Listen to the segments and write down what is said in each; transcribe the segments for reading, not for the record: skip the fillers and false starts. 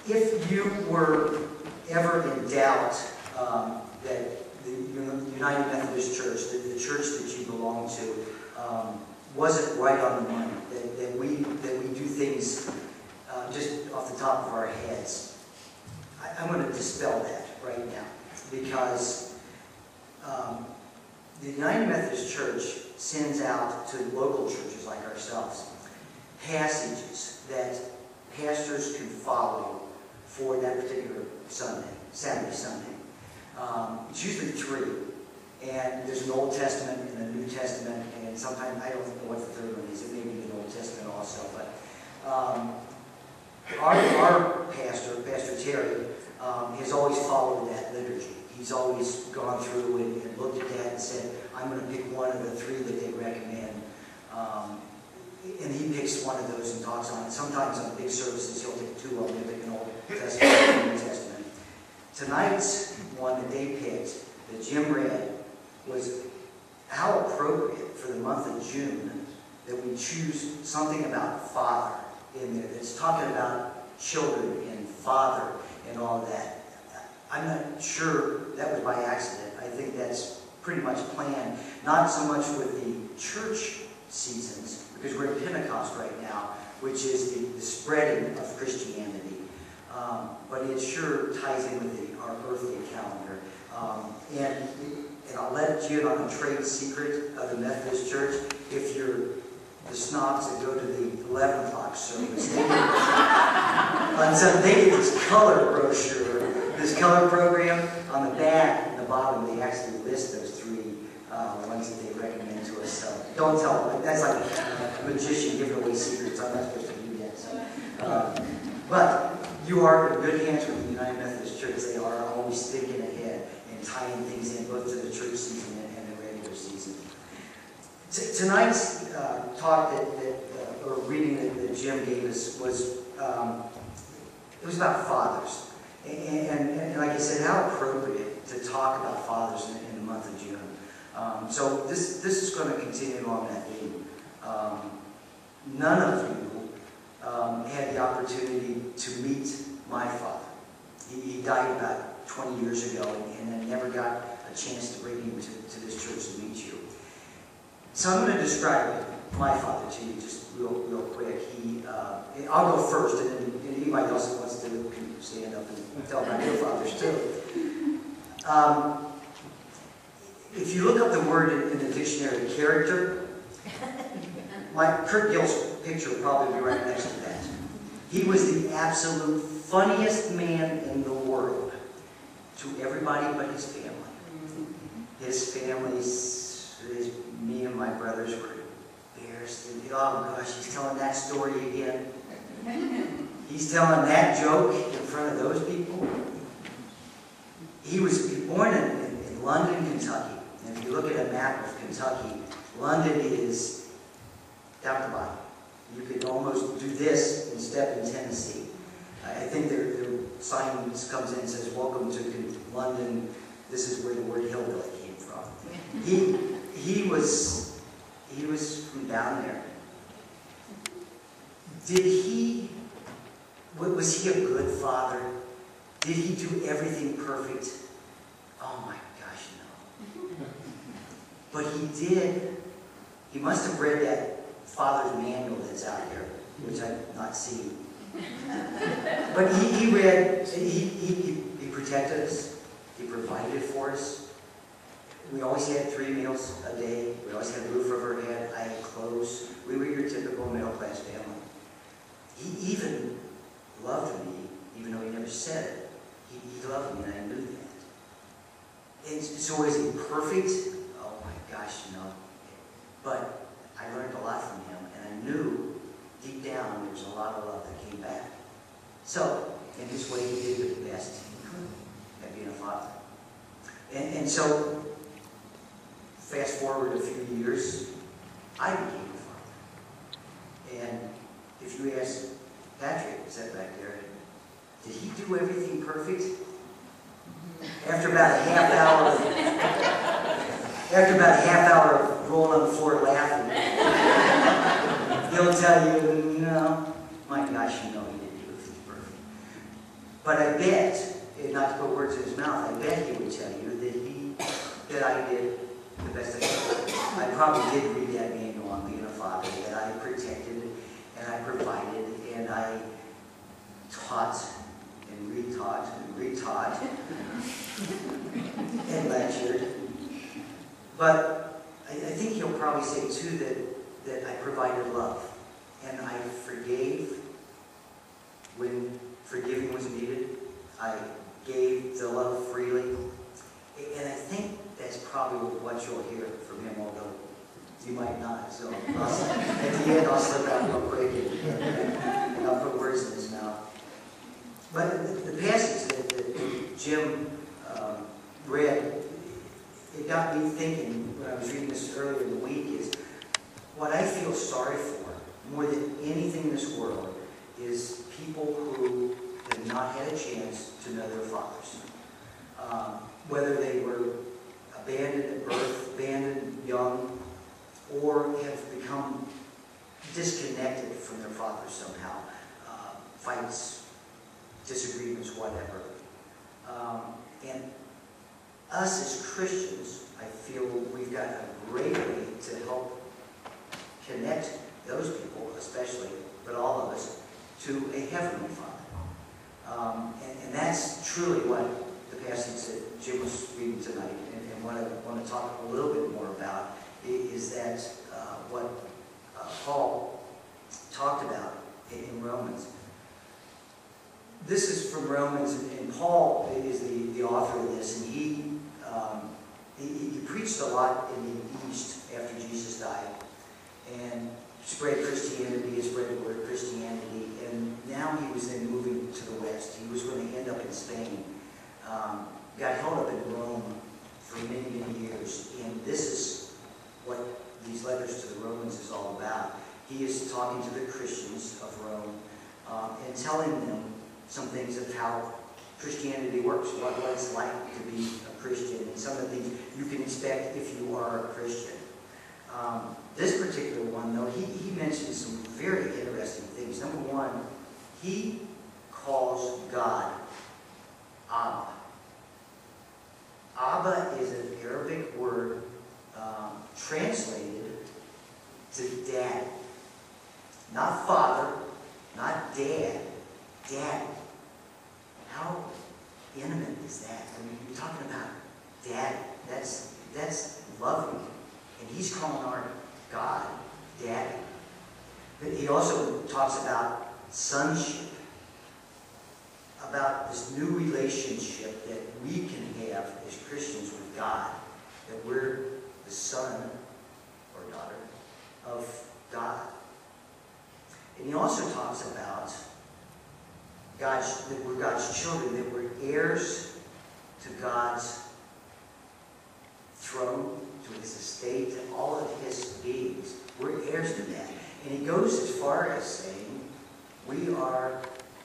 If you were ever in doubt that the United Methodist Church, the church that you belong to, wasn't right on the money, that we do things just off the top of our heads, I'm going to dispel that right now, because the United Methodist Church sends out to local churches like ourselves passages that pastors can follow for that particular Saturday, Sunday. It's usually 3. And there's an Old Testament and a New Testament, and sometimes, I don't know what the third one is, it may be the Old Testament also, but our pastor, Pastor Terry, has always followed that liturgy. He's always gone through and looked at that and said, I'm going to pick one of the 3 that they recommend. And he picks one of those and talks on it. Sometimes on big services, he'll pick 2 of them, he'll pick an Old Testament and a New Testament. Tonight's one that they picked, that Jim read, was how appropriate for the month of June that we choose something about Father in there. It's talking about children and Father and all of that. I'm not sure that was by accident. I think that's pretty much planned, not so much with the church seasons, because we're in Pentecost right now, which is the spreading of Christianity. But it sure ties in with our earthly calendar. And I'll let you in on a trade secret of the Methodist Church. If you're the snobs that go to the 11 o'clock service, they get this color brochure, this color program. On the back and the bottom, they actually list those 3 ones that they recommend to us. So don't tell them. That's like a magician giving away secrets. I'm not supposed to do that. So, but you are in good hands with the United Methodist Church. They are always thinking ahead and tying things in both to the church season and the regular season. Tonight's talk or reading that Jim gave us was it was about fathers, and like I said, how appropriate to talk about fathers in the month of June. So this is going to continue along that theme. None of you had the opportunity to meet my father. He died about 20 years ago, and I never got a chance to bring him to this church to meet you. So I'm going to describe my father to you just real quick. I'll go first, and then anybody else that wants to can stand up and tell about your fathers too. If you look up the word in the dictionary, character, Kurt Gill's picture will probably be right next to that. He was the absolute funniest man in the world to everybody but his family. His family's, me and my brothers were embarrassed. Oh gosh, he's telling that story again. He's telling that joke in front of those people. He was born in London, Kentucky. And if you look at a map of Kentucky, London is down at the bottom. You could almost do this and step in Tennessee. I think their sign comes in and says, "Welcome to London. This is where the word hillbilly came from." He was from down there. Was he a good father? Did he do everything perfect? Oh my gosh, no. But he did. He must have read that father's manual that's out here, which I've not seen. But he read, he protected us. He provided for us. We always had 3 meals a day. We always had a roof over our head. I had clothes. We were your typical middle-class family. He even loved me, even though he never said it. He loved me, and I knew that. So is he perfect? Oh my gosh, no. But I learned a lot from him, and I knew deep down there was a lot of love that came back. So, in his way, he did the best he could at being a father. And so, fast forward a few years, I became a father. And if you ask Patrick, is that back there, did he do everything perfect? After about a half hour of rolling on the floor laughing, he'll tell you, no, my gosh, you know he didn't do everything perfect. probably did read that manual on being a father, that I protected and I provided and I taught and retaught and retaught and lectured. But I think he'll probably say too that I provided love and I forgave when forgiving was needed. I gave the love freely. And I think that's probably what you'll hear from him, although you might not. So at the end, I'll slip out real quick and I'll put words in his mouth. But the passage that Jim read, it got me thinking when I was reading this earlier in the week is what I feel sorry for more than anything in this world is people who have not had a chance to know their fathers. Whether they were abandoned at birth, abandoned young, or have become disconnected from their fathers somehow. Fights, disagreements, whatever. And us as Christians, I feel we've got a great way to help connect those people, especially, but all of us, to a heavenly Father. And that's truly what the passage that Jim was reading tonight, and what I want to talk a little bit more about, is that what Paul talked about in Romans. This is from Romans, and Paul is the author of this, and he preached a lot in the East after Jesus died, and spread Christianity, spread the word Christianity, and now he was then moving to the West. He was going to end up in Spain. Got held up in Rome for many, many years, and this is what these letters to the Romans is all about. He is talking to the Christians of Rome and telling them some things of how Christianity works, what it's like to be a Christian, and some of the things you can expect if you are a Christian. This particular one, though, he mentions some very interesting things. Number one, he calls God Abba. Abba is an Arabic word translated to dad. Not father, not dad, dad. How intimate is that? I mean, you're talking about dad. That's loving. And he's calling our God Daddy. But he also talks about sonship, about this new relationship that we can have as Christians with God, that we're the son or daughter of God. And he also talks about that we're God's children, that we're heirs to God's throne, to his estate, and all of his beings. We're heirs to that. And he goes as far as saying we are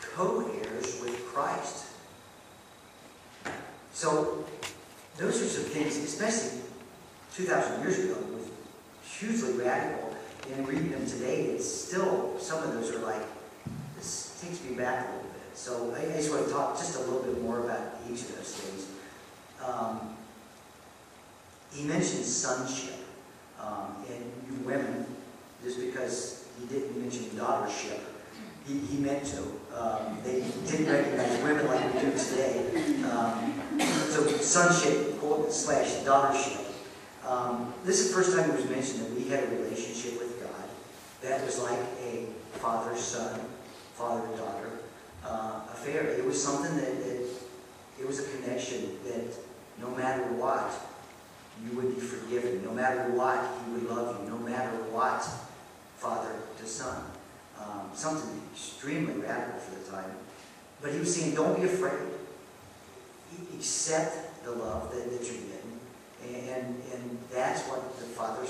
co-heirs with Christ. So those are some things, especially 2,000 years ago, was hugely radical. And reading them today, it's still, some of those are like, this takes me back a little bit. So I just want to talk just a little bit more about each of those things. He mentions sonship, and you women, just because he didn't mention daughtership, he meant to. They didn't recognize women like we do today. So sonship / daughtership. This is the first time it was mentioned that we had a relationship with God that was like a father-son, father-daughter affair. It was something that it was a connection that no matter what, you would be forgiven. No matter what, he would love you. No matter what, father to son. Something extremely radical for the time. But he was saying, don't be afraid. Accept the love that you're getting. And that's what the father